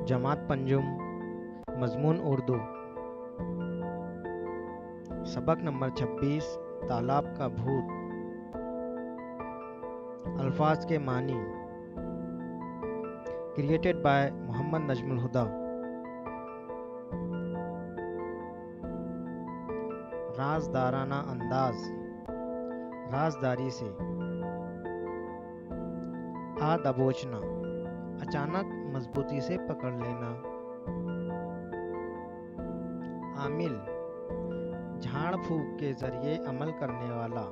जमात पंजुम मजमून उर्दू सबक नंबर 26 तालाब का भूत। अल्फाज के मानी। क्रिएटेड बाय मोहम्मद नजमुल हुदा। राजदाराना अंदाज, राजदारी से। आ दबोचना, अचानक मजबूती से पकड़ लेना। आमिल, झाड़ फूक के जरिए अमल करने वाला।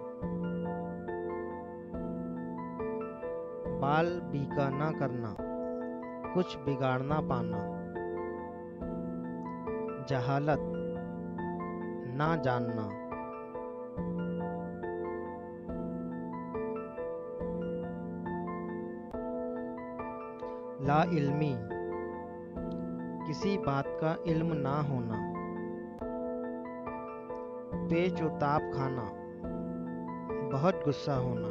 बाल बीका ना करना, कुछ बिगाड़ ना पाना। जहालत, ना जानना। ला इल्मी, किसी बात का इल्म ना होना। पेच और ताप खाना, बहुत गुस्सा होना।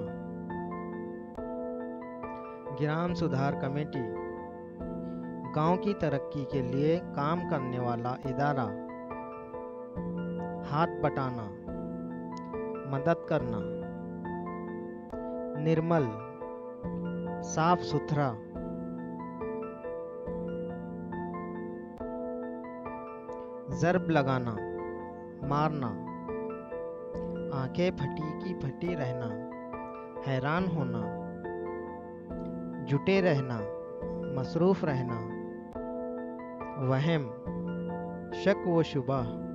ग्राम सुधार कमेटी, गांव की तरक्की के लिए काम करने वाला इदारा। हाथ बटाना, मदद करना। निर्मल, साफ सुथरा। ज़र्ब लगाना, मारना। आंखें फटी की फटी रहना, हैरान होना। जुटे रहना, मसरूफ रहना। वहम, शक व शुबह।